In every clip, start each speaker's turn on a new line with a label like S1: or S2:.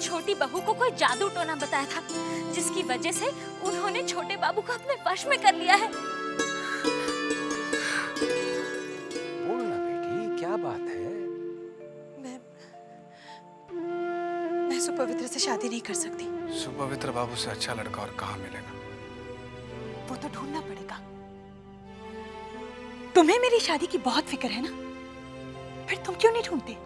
S1: छोटी बहू को कोई जादू टोना बताया था, जिसकी वजह से उन्होंने छोटे बाबू को अपने वश में कर लिया है।
S2: बोलना बेटी, क्या बात है?
S3: मैं सुपवित्र से शादी नहीं कर सकती।
S4: सुपवित्र बाबू से अच्छा लड़का और कहाँ मिलेगा?
S3: वो तो ढूंढना पड़ेगा। तुम्हें मेरी शादी की बहुत फिक्र है ना, फिर तुम क्यों नहीं ढूंढते?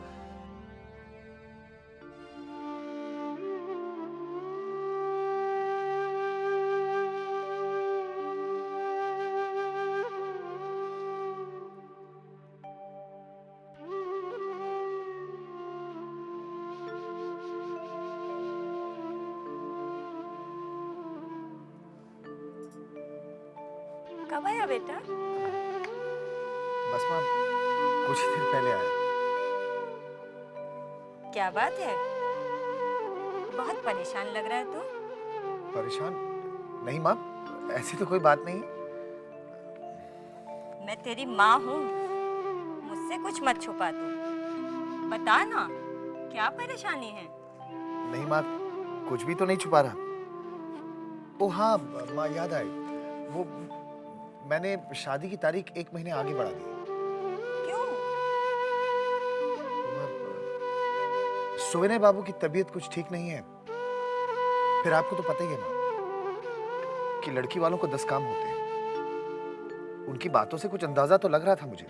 S1: कब आया बेटा?
S2: बस माँ, कुछ ही देर पहले आया।
S1: क्या बात है, बहुत परेशान लग रहा है तू।
S2: परेशान नहीं माँ, ऐसी तो कोई बात नहीं।
S1: मैं तेरी माँ हूँ, मुझसे कुछ मत छुपा तू। बता ना, क्या परेशानी है?
S2: नहीं माँ, कुछ भी तो नहीं छुपा रहा। ओ हाँ माँ, याद आई, वो मैंने शादी की तारीख 1 महीने आगे बढ़ा दी।
S1: क्यों?
S2: सुविनय बाबू की तबीयत कुछ ठीक नहीं है। फिर आपको तो पता ही है माँ कि लड़की वालों को 10 काम होते हैं। उनकी बातों से कुछ अंदाजा तो लग रहा था मुझे,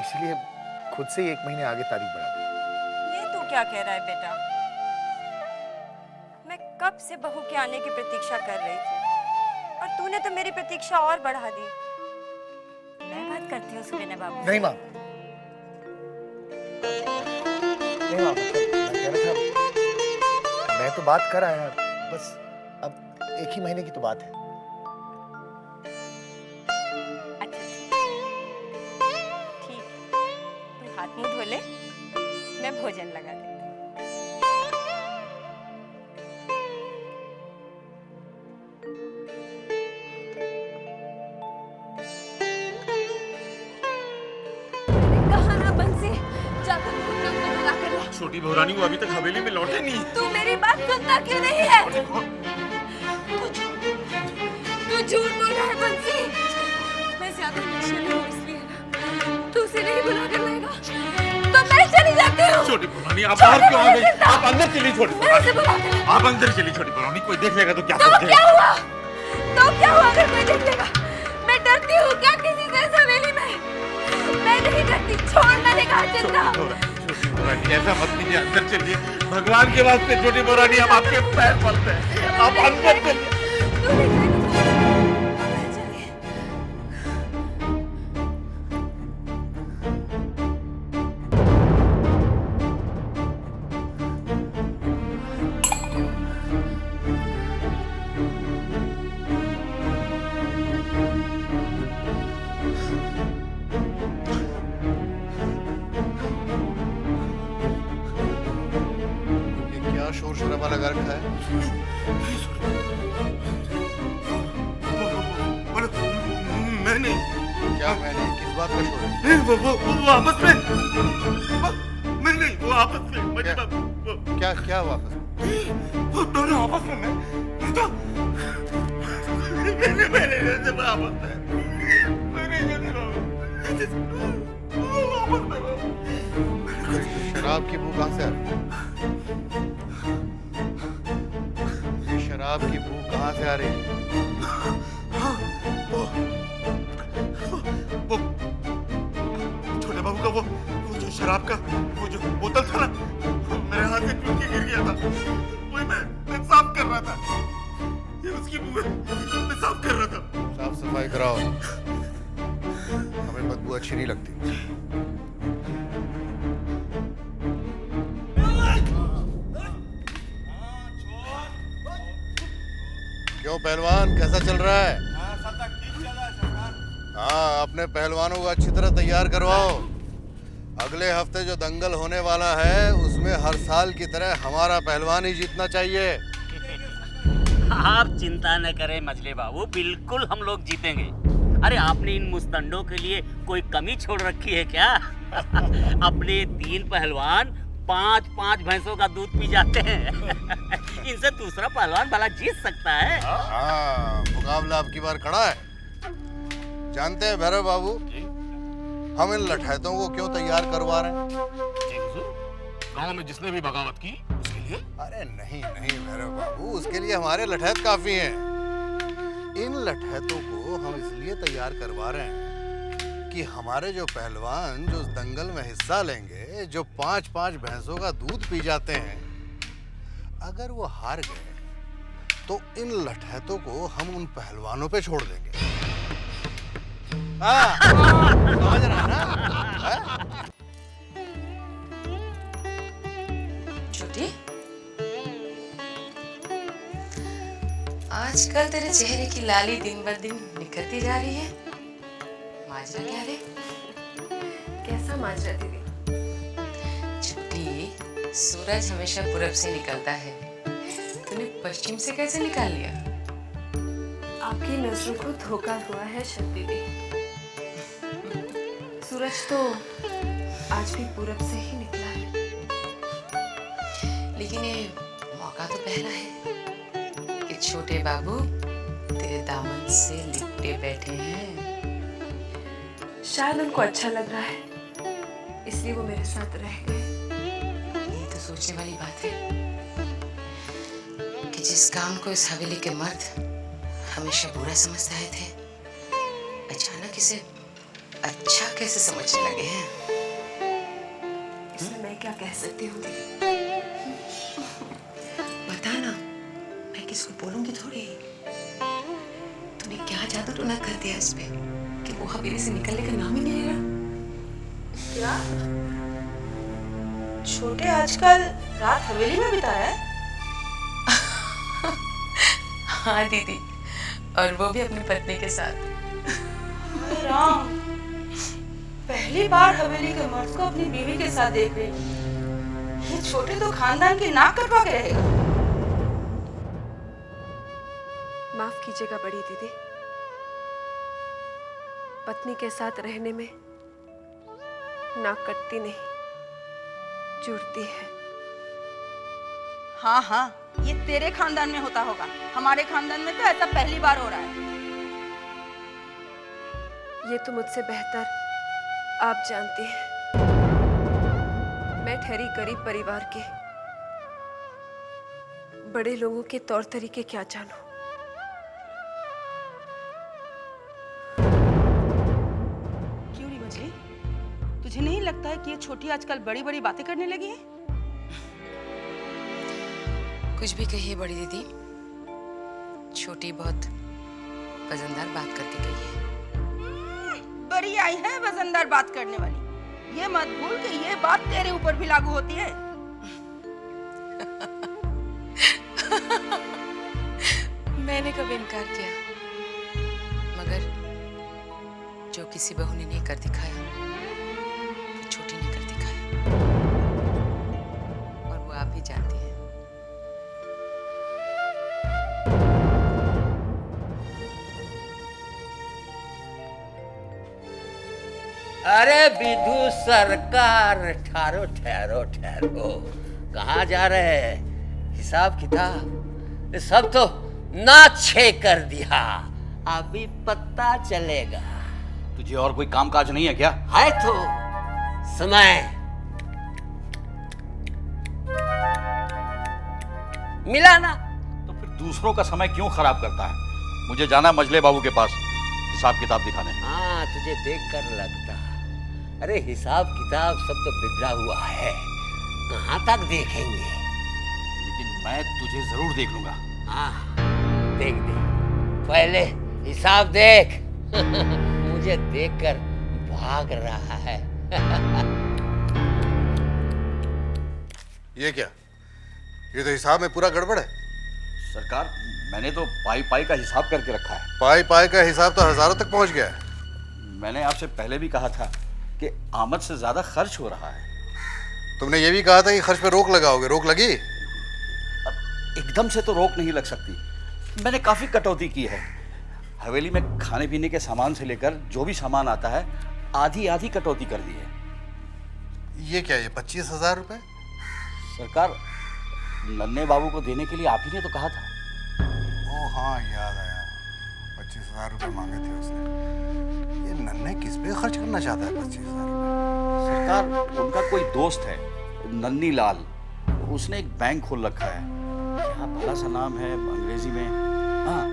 S2: इसलिए खुद से ही 1 महीने आगे तारीख बढ़ा दी।
S1: ये तू क्या कह रहा है बेटा? मैं कब से बहू के आने की प्रतीक्षा कर रही थी और तूने तो मेरी प्रतीक्षा और बढ़ा दी। मैं बात करती हूँ सुविनय बाबू से।
S2: नहीं माँ, नहीं माँ, मैं कह रहा था, मैं तो बात कर आया, बस अब 1 ही महीने की तो बात है।
S1: अच्छा ठीक है, तू हाथ मुंह धो ले, मैं भोजन लगा देती हूँ।
S5: छोटी बहुरानी वो अभी तक हवेली में लौटे नहीं।
S1: तू मेरी बात सुनता क्यों नहीं है? तू झूठ बोल रहा है बंसी। मैं ज्यादा नशेली हूँ इसलिए ना। तू उसे नहीं बुला कर लाएगा तो मैं चली जाती हूँ।
S5: छोटी बहुरानी आप बाहर क्यों आ गई? आप अंदर चली छोटी बहुरानी। आप अंदर चली छोटी बहुरानी, कोई देख लेगा तो क्या
S1: तो
S5: सोचेगा?
S1: क्या हुआ? तो क्या हुआ अगर कोई देख लेगा? मैं डरती हूँ क्या किसी से इस हवेली में? मैं नहीं डरती, छोड़ मैंने कहा जिंदा।
S5: ऐसा मत कीजिए, अंदर चलिए। भगवान के वास्ते छोटी बहुरानी, हम आपके पैर पड़ते हैं, आप अंदर चलिए।
S6: शोर शराबा लगा रखा है।
S5: मैं नहीं।
S6: क्या मैं नहीं? किस बात का शोर है?
S5: वो आपस में। मैं नहीं, वो आपस में।
S6: क्या वापस?
S5: वो दोनों आपस में। मैं तो मैंने आपस में।
S6: शराब की बू कहाँ से आ रही है? शराब की बू कहाँ से आ रही है?
S5: वो छोटे बाबू का वो जो शराब का वो जो बोतल था ना, मेरे हाथ से टूट के गिर गया था। वही मैं साफ कर रहा था। ये उसकी बू है, मैं साफ कर रहा था।
S6: साफ सफाई कराओ, हमें बदबू अच्छी नहीं लगती। क्यों पहलवान, कैसा चल रहा है? हाँ, अपने पहलवानों को अच्छी तरह तैयार करवाओ। अगले हफ्ते जो दंगल होने वाला है उसमें हर साल की तरह हमारा पहलवान ही जीतना चाहिए।
S7: आप चिंता न करें मजले बाबू, बिल्कुल हम लोग जीतेंगे। अरे आपने इन मुस्तंडों के लिए कोई कमी छोड़ रखी है क्या? अपने 3 पहलवान 5-5 भैंसों का दूध पी जाते हैं। इनसे दूसरा पहलवान भला जीत सकता है?
S6: हाँ, मुकाबला अब की बार खड़ा है। जानते हैं भैरव बाबू, हम इन लठैतों को क्यों तैयार करवा रहे हैं?
S5: गांव में जिसने भी बगावत की उसके लिए?
S6: अरे नहीं नहीं भैरव बाबू, उसके लिए हमारे लठैत काफी हैं। इन लठैतों को हम इसलिए तैयार करवा रहे हैं कि हमारे जो पहलवान जो उस दंगल में हिस्सा लेंगे, जो 5-5 भैंसों का दूध पी जाते हैं, अगर वो हार गए तो इन लठैतों को हम उन पहलवानों पे छोड़ देंगे। हाँ, समझ रहा है ना? हाँ?
S8: छोटी, आजकल तेरे चेहरे की लाली दिन ब दिन निखरती जा रही है। माजरा क्या रे?
S1: कैसा माजरा दीदी?
S8: छोटी, सूरज हमेशा पूरब से निकलता है, तूने पश्चिम से कैसे निकाल लिया?
S1: आपकी नजरों को धोखा हुआ है शक्ति दी। सूरज तो आज भी पूरब से ही निकला है।
S8: लेकिन ये मौका तो पहला है कि छोटे बाबू तेरे दामन से लिपटे बैठे हैं।
S1: शायद उनको अच्छा लग रहा है, इसलिए वो मेरे साथ रह गए।
S8: ये तो सोचने वाली बात है कि जिस काम को इस हवेली के मर्द हमेशा बुरा समझते आए थे, अचानक इसे अच्छा कैसे समझने लगे हैं।
S1: इसमें मैं क्या कह सकती हूँ दीदी?
S8: बता ना, मैं किसको बोलूंगी थोड़ी। तूने क्या जादू टोना कर दिया इस पे कि वो हवेली से निकलने का नाम ही नहीं ले रहा।
S3: क्या छोटे आजकल रात हवेली में बिता रहा है?
S8: हाँ दीदी, और वो भी अपनी पत्नी के साथ।
S3: हाय राम, पहली बार हवेली के मर्द को अपनी बीवी के साथ देख रही हूँ। ये छोटे तो खानदान की नाक कटवा के रहेगा।
S1: माफ कीजिएगा बड़ी दीदी, पत्नी के साथ रहने में नाक कटती नहीं, जुड़ती है।
S3: हाँ हाँ, ये तेरे खानदान में होता होगा, हमारे खानदान में तो ऐसा पहली बार हो रहा है।
S1: ये तो मुझसे बेहतर आप जानती हैं। मैं ठहरी गरीब परिवार के, बड़े लोगों के तौर तरीके क्या जानूं।
S3: क्यों नहीं मछली, तुझे नहीं लगता है कि ये छोटी आजकल बड़ी बड़ी बातें करने लगी है?
S8: कुछ भी कहिए बड़ी दीदी, छोटी बहुत वजनदार बात करके गई है।
S3: बड़ी आई है वजनदार बात करने वाली। ये मत भूल कि ये बात तेरे ऊपर भी लागू होती है।
S8: मैंने कभी इनकार किया, मगर जो किसी बहू ने नहीं कर दिखाया वो छोटी ने कर दिखाया, और वो आप ही जानती हैं।
S7: अरे विधु सरकार, ठहरो ठहरो ठहरो, कहाँ जा रहे हैं? हिसाब किताब सब तो नाछे कर दिया, अभी पता चलेगा।
S9: तुझे और कोई काम काज नहीं है क्या?
S7: है तो समय मिला ना।
S9: तो फिर दूसरों का समय क्यों खराब करता है? मुझे जाना मजले बाबू के पास हिसाब किताब दिखाने।
S7: हाँ, तुझे देखकर लगता, अरे हिसाब किताब सब तो बिगड़ा हुआ है, कहाँ तक देखेंगे?
S9: लेकिन मैं तुझे जरूर देख लूंगा।
S7: हाँ, देख देख, पहले हिसाब देख। मुझे देखकर भाग रहा है।
S6: ये क्या? ये तो हिसाब में पूरा गड़बड़ है।
S9: सरकार, मैंने तो पाई पाई का हिसाब करके रखा है।
S6: पाई पाई का हिसाब तो हजारों तक पहुंच गया है।
S9: मैंने आपसे पहले भी कहा था कि आमद से ज्यादा खर्च हो रहा है।
S6: तुमने ये भी कहा था कि खर्च पे रोक लगाओगे, रोक लगी?
S9: अब एकदम से तो रोक नहीं लग सकती। मैंने काफी कटौती की है। हवेली में खाने पीने के सामान से लेकर जो भी सामान आता है, आधी आधी कटौती कर दी है।
S6: ये क्या, ये 25,000 रुपए?
S9: सरकार, नन्हे बाबू को देने के लिए आप ही ने तो कहा था।
S6: ओ हाँ, याद आया। 25,000 रुपये मांगे थे उसने। ये नन्हे किस पे खर्च करना चाहता है 25,000 रुपये?
S9: सरकार, उनका कोई दोस्त है नन्नी लाल, उसने एक बैंक खोल रखा है। क्या भला सा नाम है अंग्रेजी में, हाँ,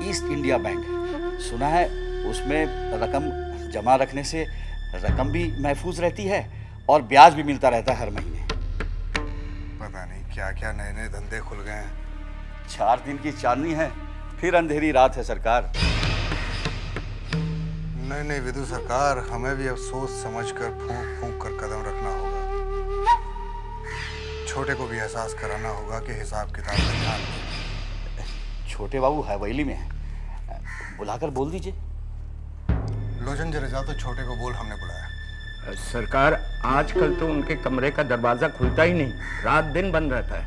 S9: ईस्ट इंडिया बैंक। सुना है उसमें रकम जमा रखने से रकम भी महफूज रहती है और ब्याज भी मिलता रहता है हर महीने।
S6: पता नहीं क्या क्या नए नए धंधे खुल गए हैं।
S9: 4 दिन की चांदनी है, फिर अंधेरी रात है सरकार।
S6: नहीं नहीं विदु सरकार, हमें भी अब सोच समझ कर फूंक फूंक कर कदम रखना होगा। छोटे को भी एहसास कराना होगा कि हिसाब किताब का ध्यान दें।
S9: छोटे बाबू हवेली में है, बुलाकर बोल दीजिए।
S6: लोचन जरा जा तो छोटे को बोल, हमने बुलाया।
S10: सरकार, आजकल तो उनके कमरे का दरवाजा खुलता ही नहीं, रात दिन बंद रहता है।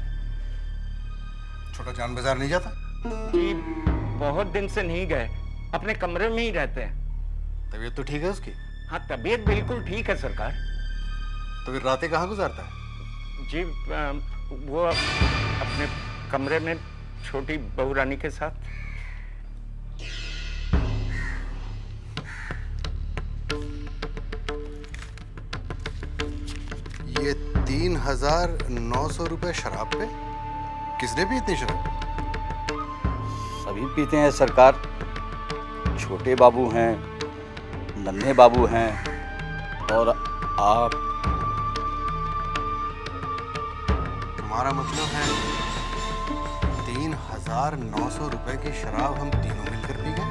S6: छोटा जान बाजार नहीं जाता?
S10: जी, बहुत दिन से नहीं गए, अपने कमरे में ही रहते हैं।
S6: तबीयत तो ठीक है उसकी?
S10: हाँ, तबीयत बिल्कुल ठीक है सरकार।
S6: तो फिर रातें कहाँ गुजारता है?
S10: जी, वो अपने कमरे में छोटी बहू रानी के साथ।
S6: ये 3,900 रुपए शराब पे? किसने भी इतनी शराब?
S9: सभी पीते हैं सरकार। छोटे बाबू हैं, नन्हे बाबू हैं और आप।
S6: तुम्हारा मतलब है 3,900 रुपए की शराब हम तीनों मिलकर पी गए?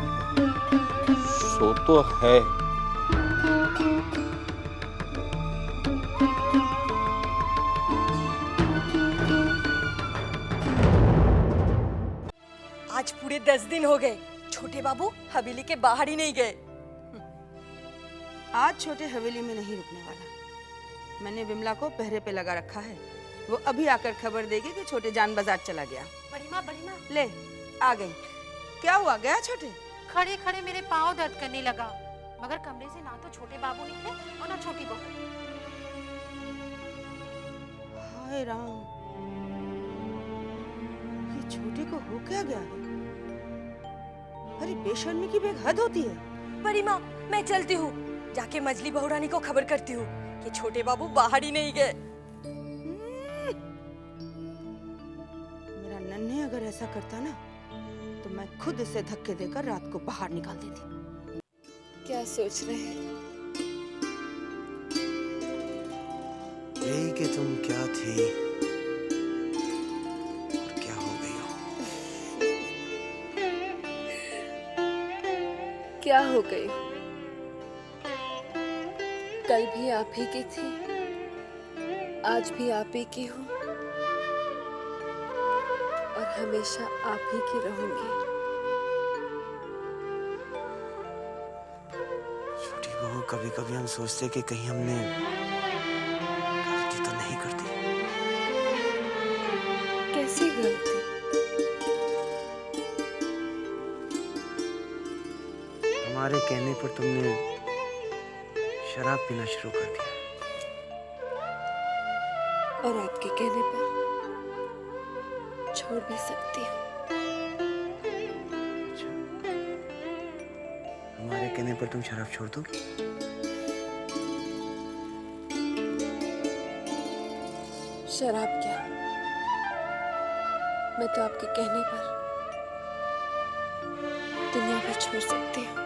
S9: सो तो है।
S1: आज पूरे 10 दिन हो गए, छोटे बाबू हवेली के बाहर ही नहीं गए।
S3: आज छोटे हवेली में नहीं रुकने वाला। मैंने विमला को पहरे पे लगा रखा है, वो अभी आकर खबर देगी कि छोटे जान बाजार चला गया।
S1: बड़ी माँ
S3: ले आ गई। क्या हुआ, गया छोटे?
S11: खड़े खड़े मेरे पाँव दर्द करने लगा, मगर कमरे से ना तो छोटे बाबू निकले और ना छोटी बहू।
S3: हाय राम, ये छोटे को हो क्या गया है? अरे बेशर्मी की बेहद होती है।
S1: बड़ी माँ, मैं चलती हूँ, जाके मजली बहू रानी को खबर करती हूँ कि छोटे बाबू बाहर ही नहीं गए।
S3: मेरा नन्हे अगर ऐसा करता ना तो मैं खुद इसे धक्के देकर रात को बाहर निकाल देती।
S1: क्या सोच रहे हैं?
S12: यही कि तुम क्या थी और क्या हो गई हो।
S1: क्या हो गई? कल भी आप ही की थी, आज भी आप ही की हूँ और हमेशा आप ही की रहूंगी।
S12: छोटी बहू, कभी कभी हम सोचते कि कहीं हमने गलती तो नहीं कर दी।
S1: कैसी गलती?
S12: हमारे कहने पर तुमने शराब पीना शुरू कर दिया।
S1: और आपके कहने पर छोड़ भी सकती हूँ।
S12: हमारे कहने पर तुम शराब छोड़ दो?
S1: शराब क्या, मैं तो आपके कहने पर दुनिया भी छोड़ सकती हूँ।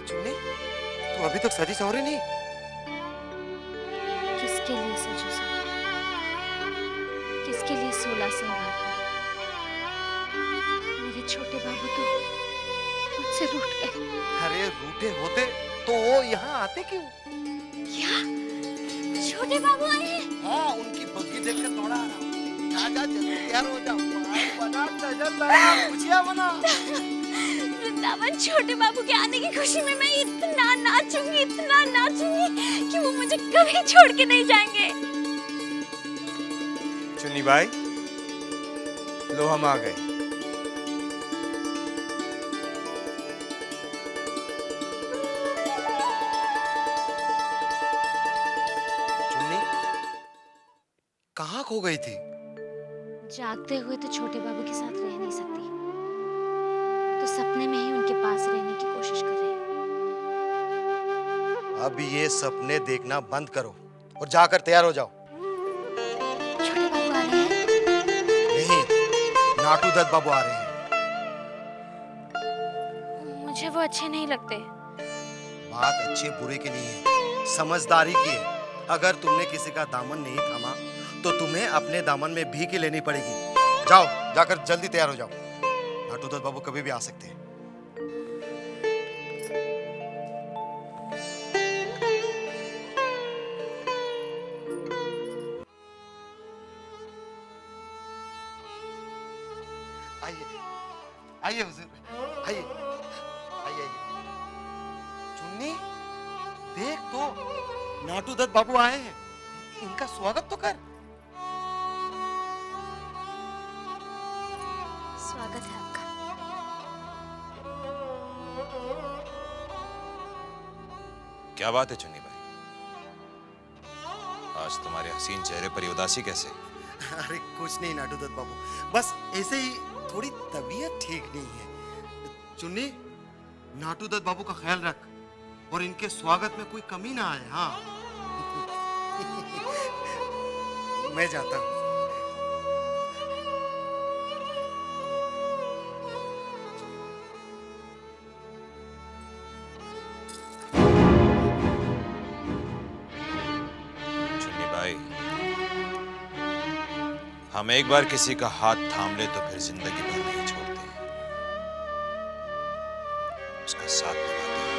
S12: तुम अभी तक सजी सवरी नहीं?
S11: किसके लिए सजो सवरी, किसके लिए 16 सिंगार? मेरे छोटे बाबू तो मुझसे रूठ गए।
S12: अरे रूठे होते तो वो यहाँ आते क्यों?
S11: क्या छोटे बाबू आए हैं?
S12: हाँ, उनकी बग्गी देखकर दौड़ा आ रहा हूँ। जा जा जल्दी तैयार हो जाओ, बना नजर लगा, खुशियाँ मना।
S11: वृंदावन छोटे बाबू के आने की खुशी में मैं इतना नाचूंगी कि वो मुझे कभी छोड़ के नहीं जाएंगे।
S5: चुन्नी भाई,
S12: लो हम आ गए। चुन्नी कहाँ खो गई थी?
S11: जागते हुए तो छोटे बाबू के साथ रह नहीं सकती, तो सपने में ही उनके पास रहने की कोशिश कर रही हूँ।
S12: अब ये सपने देखना बंद करो और जाकर तैयार हो जाओ।
S11: छोटे बाबू आ रहे हैं?
S12: नहीं, नाटू दत्त बाबू आ रहे हैं।
S11: मुझे वो अच्छे नहीं लगते।
S12: बात अच्छे बुरे की नहीं है, समझदारी की है। अगर तुमने किसी का दामन नहीं थामा तो तुम्हें अपने दामन में भीख लेनी पड़ेगी। जाओ, जाकर जल्दी तैयार हो जाओ। नाटू दत्त बाबू कभी भी आ सकते हैं। आइए आइए हुजूर, आइए आइए। चुन्नी देख तो, नाटू दत्त बाबू आए हैं, इनका स्वागत तो कर।
S11: स्वागत है आपका।
S13: क्या बात है चुन्नी भाई, आज तुम्हारे हसीन चेहरे पर ये उदासी कैसे?
S12: अरे कुछ नहीं नाटू दत्त बाबू, बस ऐसे ही थोड़ी तबीयत ठीक नहीं है। चुन्नी, नाटू दत्त बाबू का ख्याल रख और इनके स्वागत में कोई कमी ना आए। हाँ मैं जाता हूँ।
S13: चुन्नी भाई, हम एक बार किसी का हाथ थाम ले तो फिर जिंदगी भर नहीं छोड़ते, उसका साथ निभाते हैं।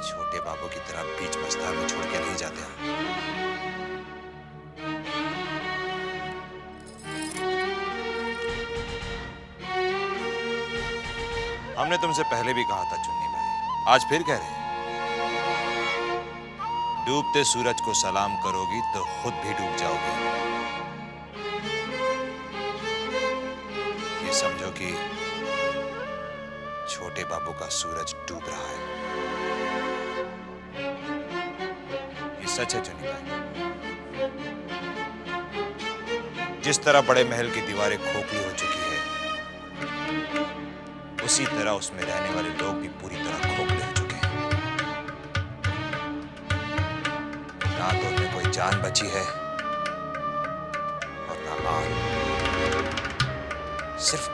S13: छोटे बाबू की तरह बीच मझधार में छोड़ के नहीं जाते हम। हमने तुमसे पहले भी कहा था चुन्नी भाई, आज फिर कह रहे हैं, डूबते सूरज को सलाम करोगी तो खुद भी डूब जाओगी। ये समझो कि छोटे बाबू का सूरज डूब रहा है। ये सच है चुन्नी भाई। जिस तरह बड़े महल की दीवारें खोखली हो चुकी है, उसी तरह उसमें रहने वाले लोग भी पूरी तरह खोखले हो चुके हैं। ना तो उनमें कोई जान बची है और ना आन, सिर्फ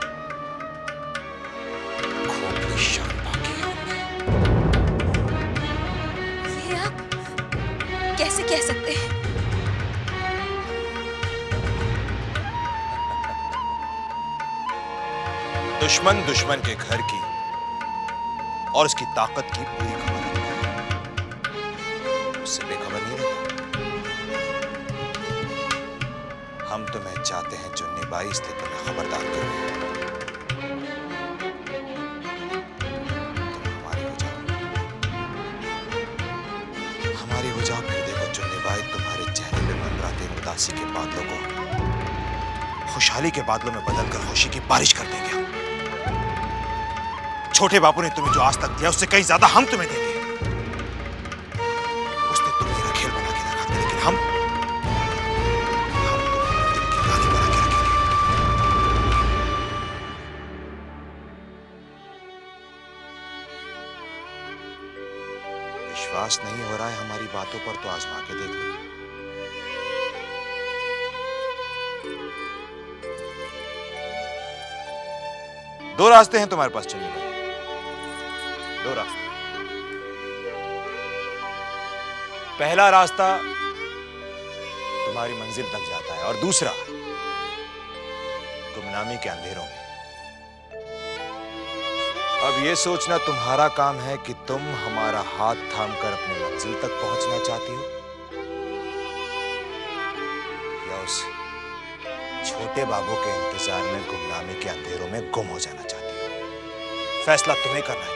S13: खोखली शान बाकी है उनमें।
S1: ये आप कैसे कह सकते हैं?
S13: दुश्मन दुश्मन के घर की और उसकी ताकत की पूरी खबर रखता है, उससे बेखबर नहीं रहता। हम तुम्हें चाहते हैं चुन्नी बाई, इसलिए तुम्हें खबरदार कर रहे हैं। तुम हमारी हो जाओ, हमारी हो जाओ। फिर देखो चुन्नी बाई, तुम्हारे चेहरे पे मंडराते उदासी के बादलों को खुशहाली के बादलों में बदलकर खुशी की बारिश कर देंगे हम। छोटे बापू ने तुम्हें जो आज तक दिया, उससे कहीं ज्यादा हम तुम्हें देंगे। उसने तुम्हें मेरा खेल बना के रखा था, लेकिन हम तुम्हें दिल की रानी बना के रखेंगे। विश्वास नहीं हो रहा है हमारी बातों पर, तो आजमा के देख लो। दो रास्ते हैं तुम्हारे पास चुन्नी भाई, दो रास्ते। पहला रास्ता तुम्हारी मंजिल तक जाता है और दूसरा गुमनामी के अंधेरों में। अब यह सोचना तुम्हारा काम है कि तुम हमारा हाथ थामकर अपनी मंजिल तक पहुंचना चाहती हो या उस छोटे बाबू के इंतजार में गुमनामी के अंधेरों में गुम हो जाना चाहती हो। फैसला तुम्हें करना है।